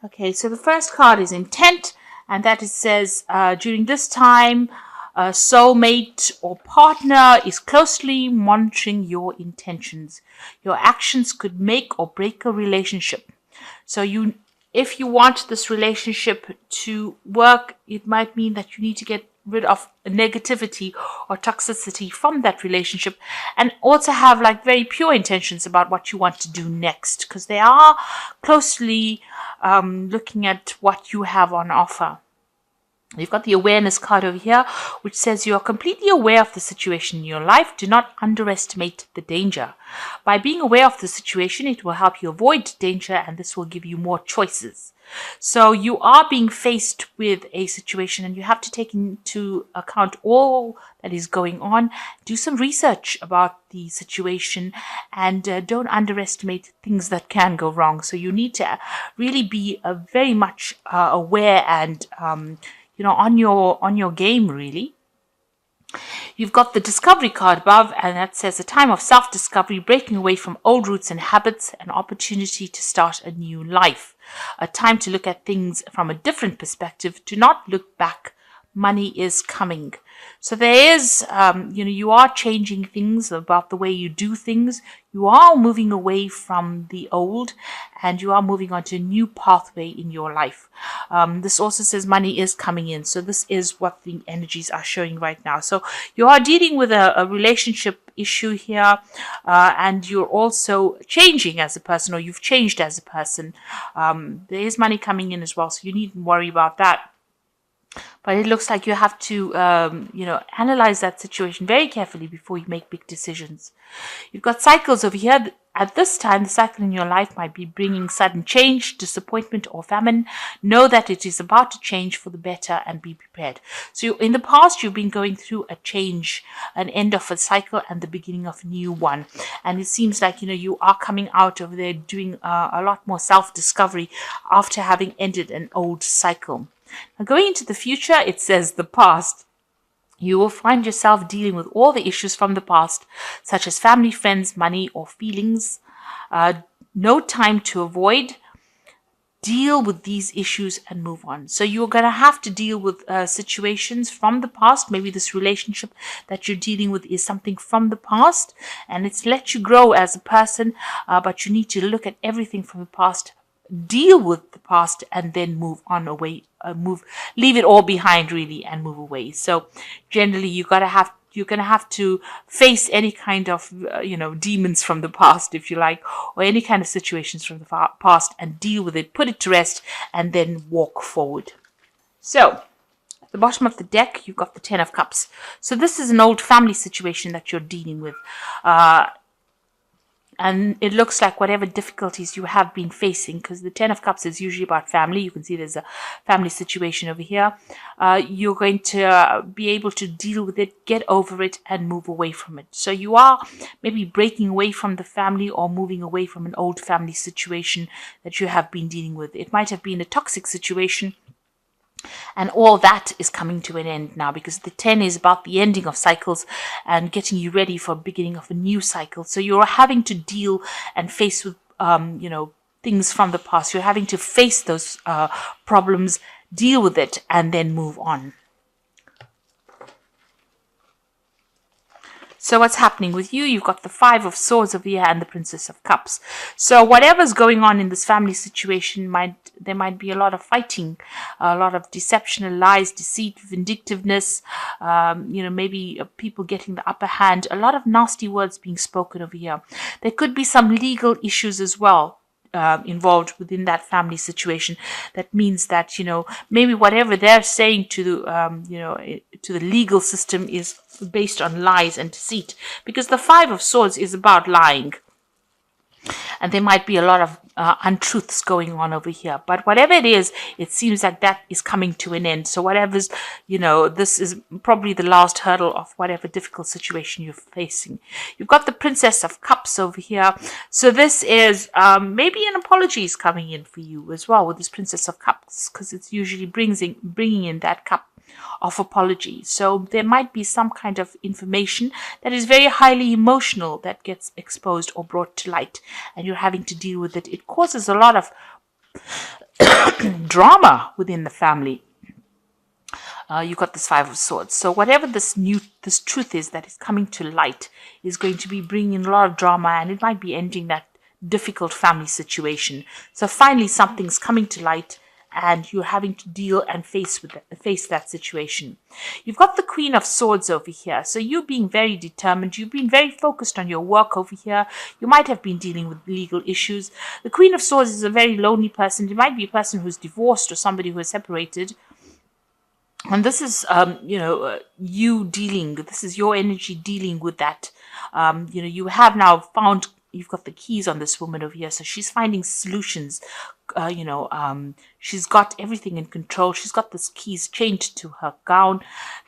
Okay, so the first card is intent, and that it says during this time, a soulmate or partner is closely monitoring your intentions. Your actions could make or break a relationship. So if you want this relationship to work, it might mean that you need to get rid of negativity or toxicity from that relationship, and also have like very pure intentions about what you want to do next, because they are closely looking at what you have on offer. You've got the awareness card over here, which says you are completely aware of the situation in your life. Do not underestimate the danger. By being aware of the situation, it will help you avoid danger, and this will give you more choices. So you are being faced with a situation, and you have to take into account all that is going on. Do some research about the situation, and don't underestimate things that can go wrong. So you need to really be very much aware and on your game, really. You've got the discovery card above, and that says a time of self-discovery, breaking away from old roots and habits, an opportunity to start a new life, a time to look at things from a different perspective. Do not look back. Money is coming. So there is, you are changing things about the way you do things. You are moving away from the old, and you are moving on to a new pathway in your life. This also says money is coming in. So this is what the energies are showing right now. So you are dealing with a relationship issue here, and you're also changing as a person, or you've changed as a person. There is money coming in as well, so you needn't worry about that. But it looks like you have to, analyze that situation very carefully before you make big decisions. You've got cycles over here. At this time, the cycle in your life might be bringing sudden change, disappointment, or famine. Know that it is about to change for the better, and be prepared. So in the past, you've been going through a change, an end of a cycle and the beginning of a new one. And it seems like, you are coming out over there doing a lot more self-discovery after having ended an old cycle. Now, going into the future, it says the past. You will find yourself dealing with all the issues from the past, such as family, friends, money, or feelings. No time to avoid. Deal with these issues and move on. So you're going to have to deal with situations from the past. Maybe this relationship that you're dealing with is something from the past, and it's let you grow as a person, but you need to look at everything from the past, deal with the past, and then move on away, leave it all behind really, and move away. So generally you're going to have to face any kind of demons from the past, if you like, or any kind of situations from the past, and deal with it, put it to rest, and then walk forward. So at the bottom of the deck, you've got the Ten of Cups. So this is an old family situation that you're dealing with. And it looks like whatever difficulties you have been facing, because the Ten of Cups is usually about family. You can see there's a family situation over here. You're going to be able to deal with it, get over it, and move away from it. So you are maybe breaking away from the family, or moving away from an old family situation that you have been dealing with. It might have been a toxic situation, and all that is coming to an end now, because the 10 is about the ending of cycles and getting you ready for beginning of a new cycle. So you're having to deal and face with, things from the past. You're having to face those problems, deal with it, and then move on. So what's happening with you? You've got the Five of Swords over here and the Princess of Cups. So whatever's going on in this family situation, there might be a lot of fighting, a lot of deception, lies, deceit, vindictiveness, maybe people getting the upper hand, a lot of nasty words being spoken over here. There could be some legal issues as well involved within that family situation. That means that, maybe whatever they're saying to the legal system is based on lies and deceit, because the Five of Swords is about lying. And there might be a lot of untruths going on over here. But whatever it is, it seems like that is coming to an end. So whatever's, this is probably the last hurdle of whatever difficult situation you're facing. You've got the Princess of Cups over here. So this is maybe an apology is coming in for you as well with this Princess of Cups, because it's usually bringing in that cup of apology. So there might be some kind of information that is very highly emotional that gets exposed or brought to light, and you're having to deal with it. It causes a lot of drama within the family. You got this Five of Swords. So whatever this truth is that is coming to light is going to be bringing a lot of drama, and it might be ending that difficult family situation. So finally something's coming to light, and you're having to deal and face that situation. You've got the Queen of Swords over here. So you being very determined, you've been very focused on your work over here. You might have been dealing with legal issues. The Queen of Swords is a very lonely person. It might be a person who's divorced or somebody who is separated. And this is, you dealing, this is your energy dealing with that. You have now found, you've got the keys on this woman over here. So she's finding solutions. She's got everything in control. She's got this keys chained to her gown.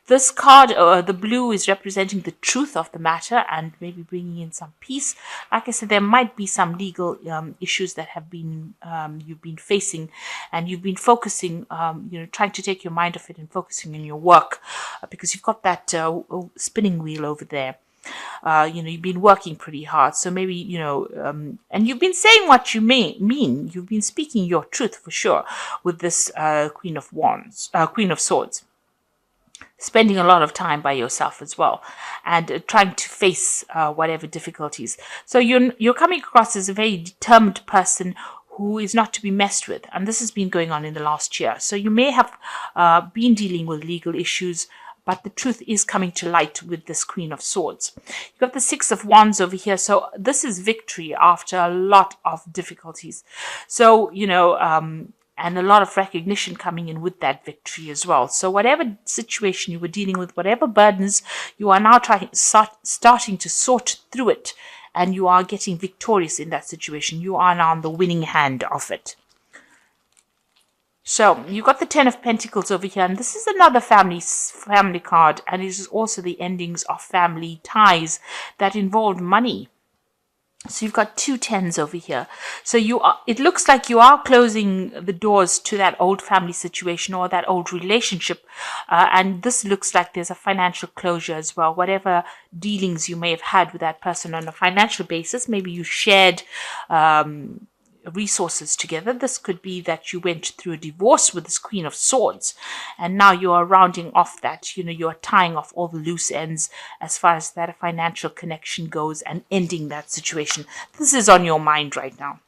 This card, the blue, is representing the truth of the matter and maybe bringing in some peace. Like I said, there might be some legal issues that have been you've been facing, and you've been focusing, trying to take your mind off it and focusing on your work, because you've got that spinning wheel over there. You've been working pretty hard. So maybe, and you've been saying what you mean. You've been speaking your truth for sure with this Queen of Swords. Spending a lot of time by yourself as well, and trying to face whatever difficulties. So you're coming across as a very determined person who is not to be messed with. And this has been going on in the last year. So you may have been dealing with legal issues, but the truth is coming to light with this Queen of Swords. You've got the Six of Wands over here. So this is victory after a lot of difficulties. So, and a lot of recognition coming in with that victory as well. So whatever situation you were dealing with, whatever burdens, you are now starting to sort through it, and you are getting victorious in that situation. You are now on the winning hand of it. So you've got the Ten of Pentacles over here, and this is another family card, and it is also the endings of family ties that involve money. So you've got two tens over here. So it looks like you are closing the doors to that old family situation or that old relationship. And this looks like there's a financial closure as well. Whatever dealings you may have had with that person on a financial basis, maybe you shared resources together. This could be that you went through a divorce with this Queen of Swords, and now you are rounding off that, you are tying off all the loose ends as far as that financial connection goes and ending that situation. This is on your mind right now.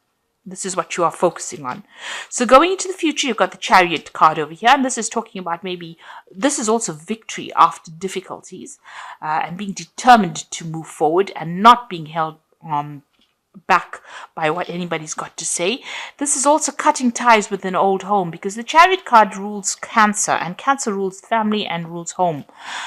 This is what you are focusing on. So going into the future, you've got the Chariot card over here, and this is talking about maybe this is also victory after difficulties, and being determined to move forward and not being held back by what anybody's got to say. This is also cutting ties with an old home, because the Chariot card rules Cancer, and Cancer rules family and rules home.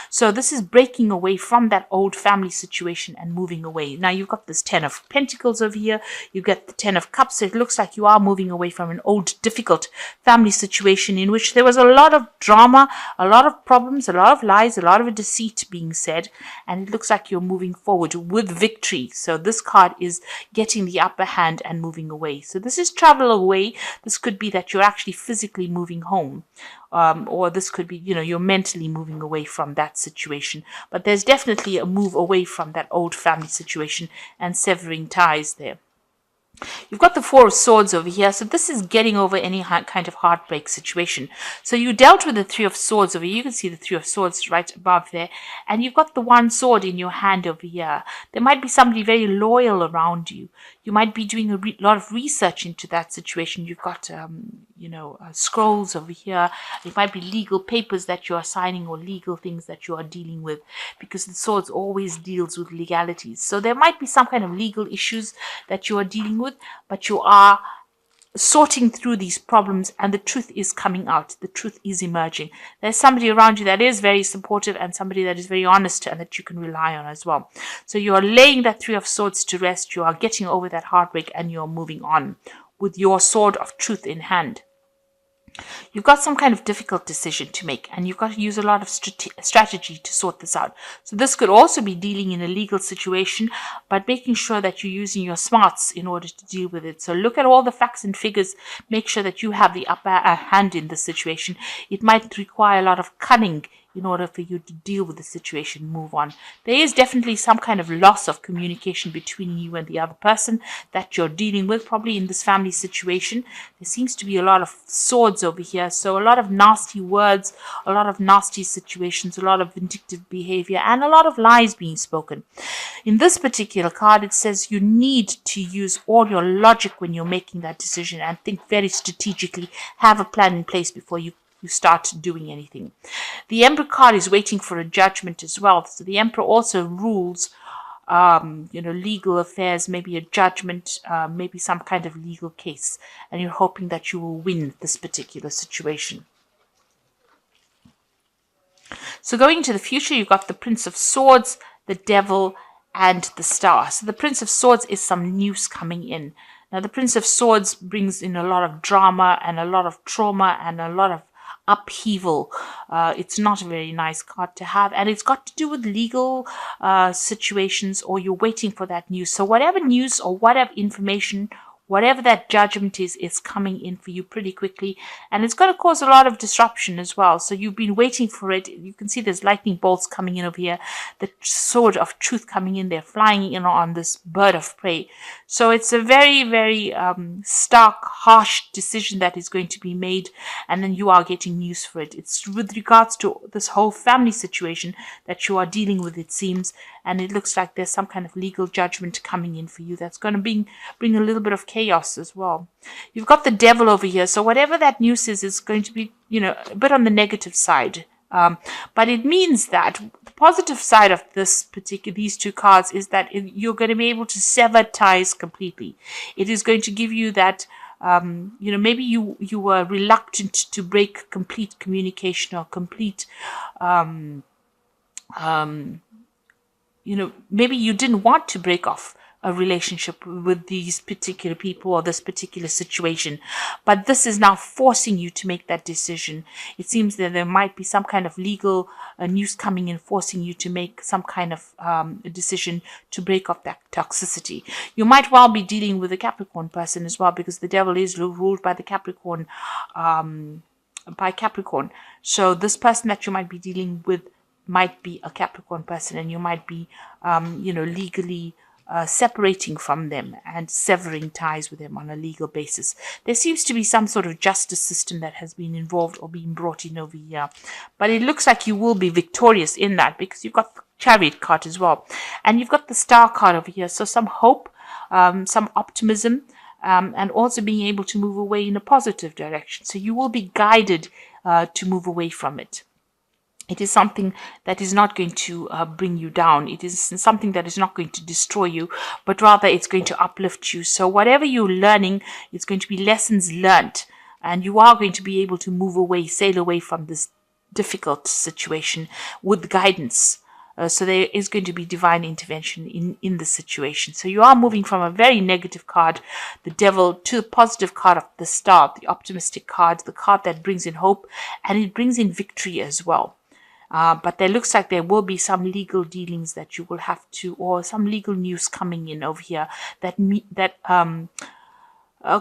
So this is breaking away from that old family situation and moving away. Now you've got this Ten of Pentacles over here. You get the Ten of Cups. So it looks like you are moving away from an old difficult family situation in which there was a lot of drama, a lot of problems, a lot of lies, a lot of deceit being said, and it looks like you're moving forward with victory. So this card is getting the upper hand and moving away. So this is travel away. This could be that you're actually physically moving home, or this could be, you're mentally moving away from that situation. But there's definitely a move away from that old family situation and severing ties there. You've got the Four of Swords over here. So this is getting over any kind of heartbreak situation. So you dealt with the Three of Swords over here. You can see the Three of Swords right above there. And you've got the one sword in your hand over here. There might be somebody very loyal around you. You might be doing a lot of research into that situation. You've got, scrolls over here. It might be legal papers that you are signing or legal things that you are dealing with, because the swords always deals with legalities. So there might be some kind of legal issues that you are dealing with, but you are sorting through these problems, and the truth is coming out. The truth is emerging. There's somebody around you that is very supportive, and somebody that is very honest and that you can rely on as well. So you are laying that Three of Swords to rest. You are getting over that heartbreak, and you're moving on with your sword of truth in hand. You've got some kind of difficult decision to make, and you've got to use a lot of strategy to sort this out. So this could also be dealing in a legal situation, but making sure that you're using your smarts in order to deal with it. So look at all the facts and figures. Make sure that you have the upper hand in this situation. It might require a lot of cunning in order for you to deal with the situation, move on. There is definitely some kind of loss of communication between you and the other person that you're dealing with, probably in this family situation. There seems to be a lot of swords over here, so a lot of nasty words, a lot of nasty situations, a lot of vindictive behavior, and a lot of lies being spoken. In this particular card, it says you need to use all your logic when you're making that decision and think very strategically, have a plan in place before you start doing anything. The Emperor card is waiting for a judgment as well. So the Emperor also rules, legal affairs, maybe a judgment, maybe some kind of legal case. And you're hoping that you will win this particular situation. So going into the future, you've got the Prince of Swords, the Devil, and the Star. So the Prince of Swords is some news coming in. Now, the Prince of Swords brings in a lot of drama and a lot of trauma and a lot of upheaval. It's not a very nice card to have, and it's got to do with legal situations, or you're waiting for that news. So whatever news or whatever information, whatever that judgment is coming in for you pretty quickly, and it's going to cause a lot of disruption as well. So you've been waiting for it. You can see there's lightning bolts coming in over here, the sword of truth coming in there, flying in on this bird of prey. So it's a very, very stark, harsh decision that is going to be made, and then you are getting news for it. It's with regards to this whole family situation that you are dealing with, it seems, and it looks like there's some kind of legal judgment coming in for you that's going to bring a little bit of chaos as well. You've got the Devil over here, so whatever that news is going to be, a bit on the negative side. But it means that the positive side of these two cards is that you're going to be able to sever ties completely. It is going to give you that, maybe you were reluctant to break complete communication or complete, maybe you didn't want to break off a relationship with these particular people or this particular situation, but this is now forcing you to make that decision. It seems that there might be some kind of legal news coming in, forcing you to make some kind of decision to break off that toxicity. You might well be dealing with a Capricorn person as well, because the Devil is ruled by the Capricorn, So this person that you might be dealing with might be a Capricorn person, and you might be, legally separating from them and severing ties with them on a legal basis. There seems to be some sort of justice system that has been involved or being brought in over here. But it looks like you will be victorious in that, because you've got the Chariot card as well. And you've got the Star card over here. So some hope, some optimism, and also being able to move away in a positive direction. So you will be guided to move away from it. It is something that is not going to bring you down. It is something that is not going to destroy you, but rather it's going to uplift you. So whatever you're learning, it's going to be lessons learned, and you are going to be able to move away, sail away from this difficult situation with guidance. So there is going to be divine intervention in the situation. So you are moving from a very negative card, the Devil, to the positive card of the Star, the optimistic card, the card that brings in hope, and it brings in victory as well. But there looks like there will be some legal dealings that you will have to, or some legal news coming in over here that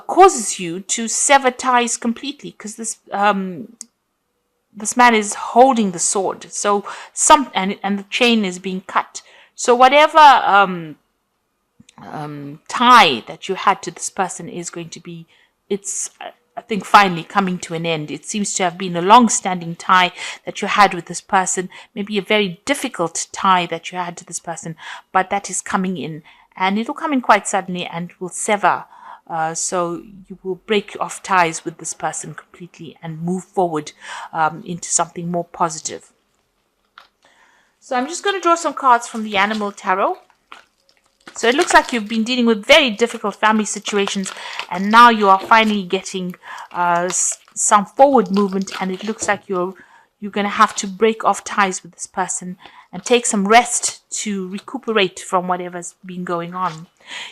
causes you to sever ties completely, because this man is holding the sword. So and the chain is being cut. So whatever tie that you had to this person is going to be, I think, finally coming to an end. It seems to have been a long-standing tie that you had with this person, maybe a very difficult tie that you had to this person, but that is coming in, and it will come in quite suddenly and will sever. So you will break off ties with this person completely and move forward into something more positive. So I'm just going to draw some cards from the Animal Tarot. So it looks like you've been dealing with very difficult family situations, and now you are finally getting some forward movement, and it looks like you're going to have to break off ties with this person and take some rest to recuperate from whatever's been going on.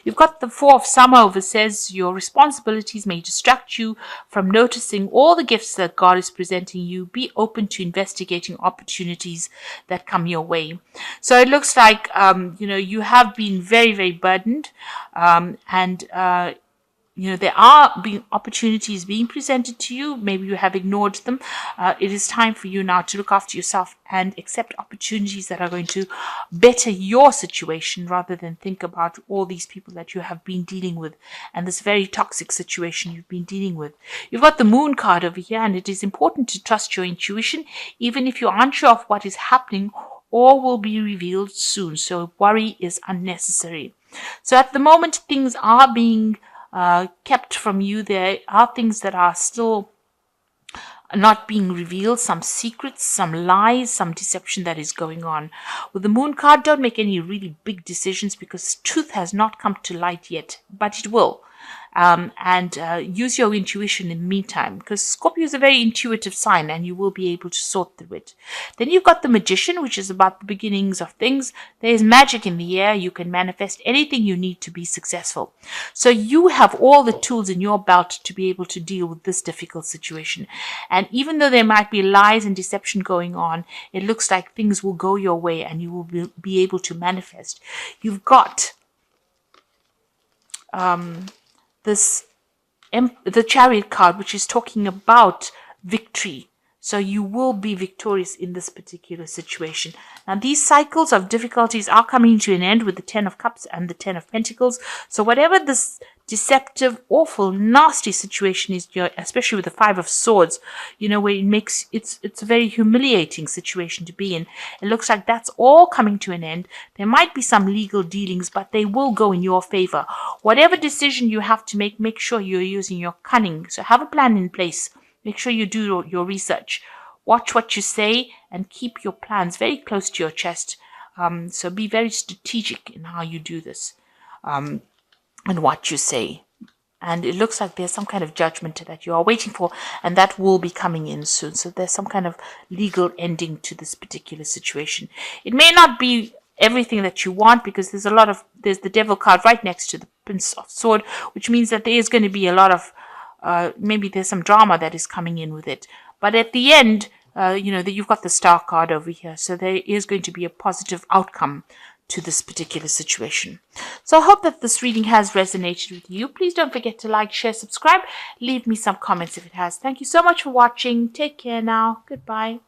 You've got the Four of Summer over, says your responsibilities may distract you from noticing all the gifts that God is presenting you. Be open to investigating opportunities that come your way. So it looks like, you have been very, very burdened, and there are being opportunities being presented to you. Maybe you have ignored them. It is time for you now to look after yourself and accept opportunities that are going to better your situation, rather than think about all these people that you have been dealing with and this very toxic situation you've been dealing with. You've got the Moon card over here, and it is important to trust your intuition, even if you're unsure of what is happening or will be revealed soon. So worry is unnecessary. So at the moment, things are being kept from you. There are things that are still not being revealed, some secrets, some lies, some deception that is going on. With the Moon card, don't make any really big decisions, because truth has not come to light yet, but it will. And use your intuition in the meantime, because Scorpio is a very intuitive sign and you will be able to sort through it. Then you've got the Magician, which is about the beginnings of things. There is magic in the air. You can manifest anything you need to be successful. So you have all the tools in your belt to be able to deal with this difficult situation. And even though there might be lies and deception going on, it looks like things will go your way and you will be able to manifest. You've got the Chariot card, which is talking about victory. So you will be victorious in this particular situation. Now, these cycles of difficulties are coming to an end with the 10 of Cups and the 10 of Pentacles. So whatever this deceptive, awful, nasty situation is, especially with the 5 of Swords, where it's a very humiliating situation to be in. It looks like that's all coming to an end. There might be some legal dealings, but they will go in your favor. Whatever decision you have to make sure you're using your cunning. So have a plan in place. Make sure you do your research. Watch what you say and keep your plans very close to your chest. So be very strategic in how you do this and what you say. And it looks like there's some kind of judgment that you are waiting for, and that will be coming in soon. So there's some kind of legal ending to this particular situation. It may not be everything that you want, because there's the Devil card right next to the Prince of Sword, which means that there is going to be a lot of maybe there's some drama that is coming in with it. But at the end, you've got the Star card over here. So there is going to be a positive outcome to this particular situation. So I hope that this reading has resonated with you. Please don't forget to like, share, subscribe. Leave me some comments if it has. Thank you so much for watching. Take care now. Goodbye.